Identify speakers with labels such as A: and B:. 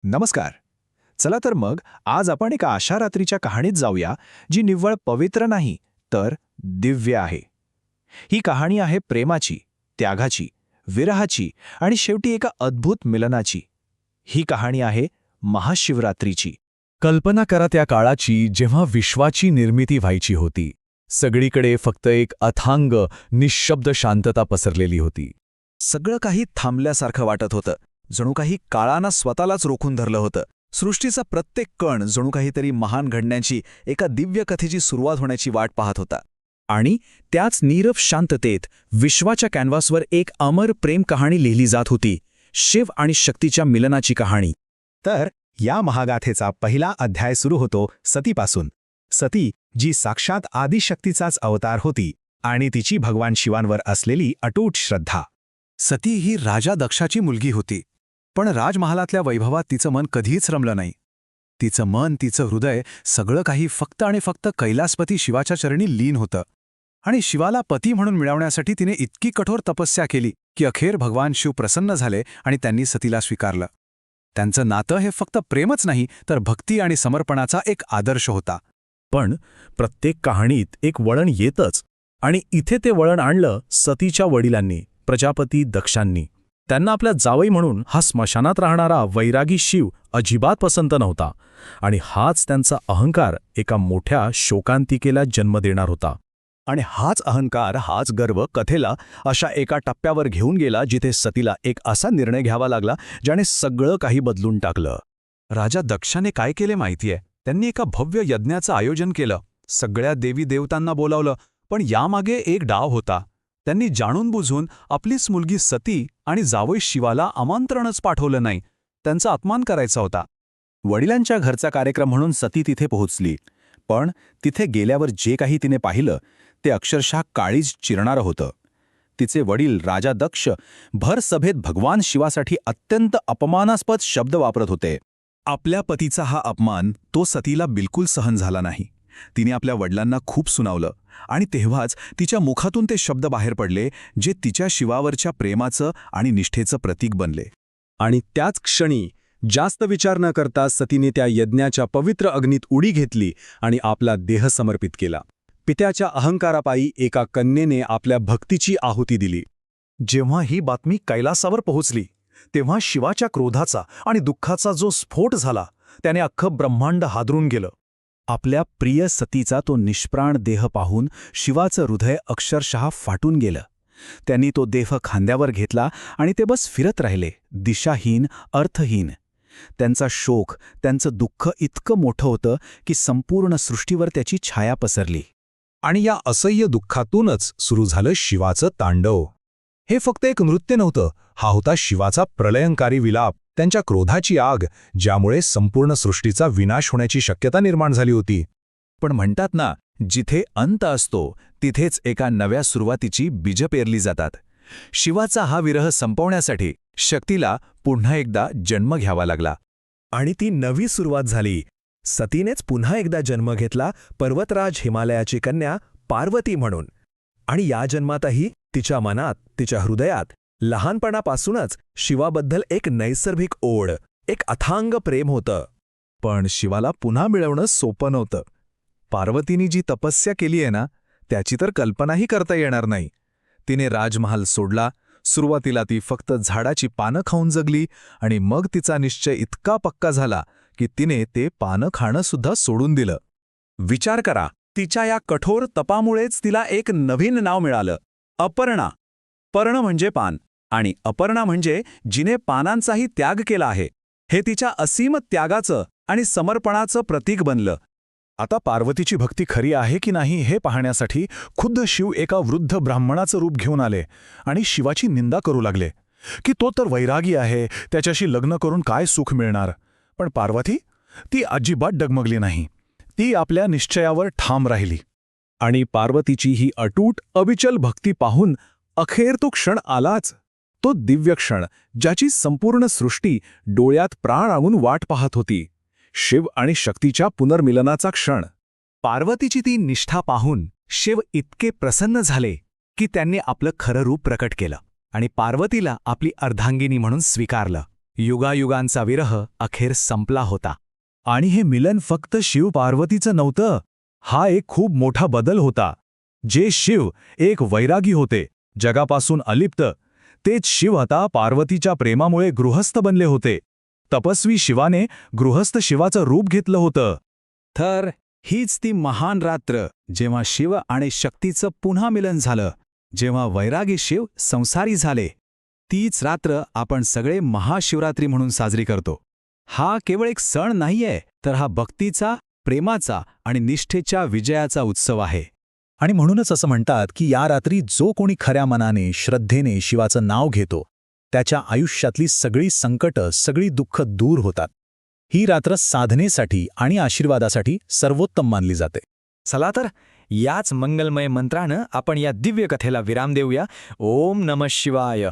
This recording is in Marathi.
A: नमस्कार. चला तर मग आज आपण एका अशा रात्रीच्या कहाणीत जाऊया जी निव्वळ पवित्र नाही तर दिव्य आहे. ही कहाणी आहे प्रेमाची, त्यागाची, विरहाची आणि शेवटी एका अद्भुत मिलनाची. ही कहाणी आहे महाशिवरात्रीची.
B: कल्पना करा त्या काळाची जेव्हा विश्वाची निर्मिती व्हायची होती. सगळीकडे फक्त एक अथांग, निःशब्द शांतता पसरलेली होती.
A: सगळं काही थांबल्यासारखं वाटत होतं. जणू काही काळानं स्वतःलाच रोखून धरलं होतं. सृष्टीचा प्रत्येक कण जणू काहीतरी महान घडण्याची, एका दिव्य कथेची सुरुवात होण्याची वाट पाहत होता. आणि त्याच नीरव शांततेत विश्वाच्या कॅनव्हासवर एक अमर प्रेम कहाणी लिहिली जात होती, शिव आणि शक्तीच्या मिलनाची कहाणी. तर या महागाथेचा पहिला अध्याय सुरू होतो सतीपासून. सती, जी साक्षात आदिशक्तीचाच अवतार होती आणि तिची भगवान शिवांवर असलेली अटूट श्रद्धा. सती ही राजा दक्षाची मुलगी होती, पण राजमहालातल्या वैभवात तिचं मन कधीच रमलं नाही. तिचं मन, तिचं हृदय, सगळं काही फक्त आणि फक्त कैलासपती शिवाच्या चरणी लीन होतं. आणि शिवाला पती म्हणून मिळवण्यासाठी तिने इतकी कठोर तपस्या केली की अखेर भगवान शिव प्रसन्न झाले आणि त्यांनी सतीला स्वीकारलं. त्यांचं नातं हे फक्त प्रेमच नाही तर भक्ती आणि समर्पणाचा एक आदर्श होता.
B: पण प्रत्येक कहाणीत एक वळण येतच, आणि इथे ते वळण आणलं सतीच्या वडिलांनी, प्रजापती दक्षांनी. त्यांना आपल्या जावई म्हणून हा स्मशानात राहणारा वैरागी शिव अजिबात पसंत नव्हता, आणि हाच त्यांचा अहंकार एका मोठ्या शोकांतिकेला जन्म देणार होता.
A: आणि हाच अहंकार, हाच गर्व कथेला अशा एका टप्प्यावर घेऊन गेला जिथे सतीला एक असा निर्णय घ्यावा लागला ज्याने सगळं काही बदलून टाकलं. राजा दक्षाने काय केले माहितीये? त्यांनी एका भव्य यज्ञाचं आयोजन केलं. सगळ्या देवी देवतांना बोलावलं, पण यामागे एक डाव होता. त्यांनी जाणून बुजून आपलीच मुलगी सती आणि जावई शिवाला आमंत्रणच पाठवलं नाही. त्यांचा अपमान करायचा होता. वडिलांच्या घरचा कार्यक्रम म्हणून सती तिथे पोहोचली, पण तिथे गेल्यावर जे काही तिने पाहिलं ते अक्षरशः काळीज चिरणारं होतं. तिचे वडील राजा दक्ष भर सभेत भगवान शिवासाठी अत्यंत अपमानास्पद शब्द वापरत होते. आपल्या पतीचा हा अपमान तो सतीला बिलकुल सहन झाला नाही. तिने आपल्या वडिलांना खूप सुनावलं, आणि तेव्हाच तिच्या मुखातून ते शब्द बाहेर पडले जे तिच्या शिवावरच्या प्रेमाचं आणि निष्ठेचं प्रतीक बनले. आणि त्याच क्षणी, जास्त विचार न करता, सतीने त्या यज्ञाच्या पवित्र अग्नीत उडी घेतली आणि आपला देह समर्पित केला. पित्याच्या अहंकारापायी एका कन्येने आपल्या भक्तीची आहुती दिली. जेव्हा ही बातमी कैलासावर पोहोचली तेव्हा शिवाच्या क्रोधाचा आणि दुःखाचा जो स्फोट झाला त्याने अख्खं ब्रह्मांड हादरून गेलं. आपल्या प्रिय सतीचा तो निष्प्राण देह पाहून शिवाचं हृदय अक्षरशः फाटून गेलं. त्यांनी तो देह खांद्यावर घेतला आणि ते बस फिरत राहिले, दिशाहीन, अर्थहीन. त्यांचा शोक, त्यांचं दुःख इतकं मोठं होतं की संपूर्ण सृष्टीवर त्याची छाया पसरली. आणि या असह्य दुःखातूनच सुरू झालं शिवाचं तांडव. हे फक्त एक नृत्य नव्हतं, हा होता शिवाचा प्रलयंकारी विलाप, त्यांच्या क्रोधाची आग, ज्यामुळे संपूर्ण सृष्टीचा विनाश होण्याची शक्यता निर्माण झाली होती. पण म्हणतात ना, जिथे अंत असतो तिथेच एका नव्या सुरुवातीची बीजं पेरली जातात. शिवाचा हा विरह संपवण्यासाठी शक्तीला पुन्हा एकदा जन्म घ्यावा लागला. आणि ती नवी सुरुवात झाली. सतीनेच पुन्हा एकदा जन्म घेतला, पर्वतराज हिमालयाची कन्या पार्वती म्हणून. आणि या जन्मातही तिच्या मनात, तिच्या हृदयात लहानपणापासूनच शिवाबद्दल एक नैसर्गिक ओढ, एक अथांग प्रेम होतं. पण शिवाला पुन्हा मिळवणं सोपं नव्हतं. पार्वतीने जी तपस्या केली आहे ना, त्याची तर कल्पनाही करता येणार नाही. तिने राजमहाल सोडला. सुरुवातीला ती फक्त झाडाची पानं खाऊन जगली, आणि मग तिचा निश्चय इतका पक्का झाला की तिने ते पानं खाणं सुद्धा सोडून दिलं. विचार करा, तिच्या या कठोर तपामुळेच तिला एक नवीन नाव मिळालं, अपर्णा. पर्ण म्हणजे पान, आणि अपर्णा म्हणजे जिने पानांचाही त्याग केला आहे. हे तिच्या असीम त्यागाचं आणि समर्पणाचं प्रतीक बनलं. आता पार्वतीची भक्ती खरी आहे की नाही हे पाहण्यासाठी खुद्द शिव एका वृद्ध ब्राह्मणाचं रूप घेऊन आले आणि शिवाची निंदा करू लागले की तो तर वैरागी आहे, त्याच्याशी लग्न करून काय सुख मिळणार. पण पार्वती, ती अजिबात डगमगली नाही. ती आपल्या निश्चयावर ठाम राहिली. आणि पार्वतीची ही अटूट, अविचल भक्ती पाहून अखेर तो क्षण आलाच. तो दिव्य क्षण, ज्याची संपूर्ण सृष्टी डोळ्यात प्राण आणून वाट पाहत होती. शिव आणि शक्तीच्या पुनर्मिलनाचा क्षण. पार्वतीची ती निष्ठा पाहून शिव इतके प्रसन्न झाले की त्यांनी आपलं खरं रूप प्रकट केलं आणि पार्वतीला आपली अर्धांगिनी म्हणून स्वीकारलं. युगायुगांचा विरह अखेर संपला होता. आणि हे मिलन फक्त शिव पार्वतीचं नव्हतं. हा एक खूप मोठा बदल होता. जे शिव एक वैरागी होते, जगापासून अलिप्त, तेच शिव आता पार्वतीच्या प्रेमामुळे गृहस्थ बनले होते. तपस्वी शिवाने गृहस्थ शिवाचं रूप घेतलं होतं.
C: तर हीच ती महान रात्र जेव्हा शिव आणि शक्तीचं पुन्हा मिलन झालं, जेव्हा वैरागी शिव संसारी झाले. तीच रात्र आपण सगळे महाशिवरात्री म्हणून साजरी करतो. हा केवळ एक सण नाहीये, तर हा भक्तीचा, प्रेमाचा आणि निष्ठेच्या विजयाचा उत्सव आहे.
B: आणि म्हणूनच असं म्हणतात की या रात्री जो कोणी खऱ्या मनाने श्रद्धेने शिवाचं नाव घेतो त्याच्या आयुष्यातली सगळी संकटं, सगळी दुःख दूर होतात. ही रात्र साधनेसाठी आणि आशीर्वादासाठी सर्वोत्तम मानली जाते.
C: चला तर याच मंगलमय मंत्रानं आपण या दिव्य कथेला विराम देऊया. ओम नमः शिवाय.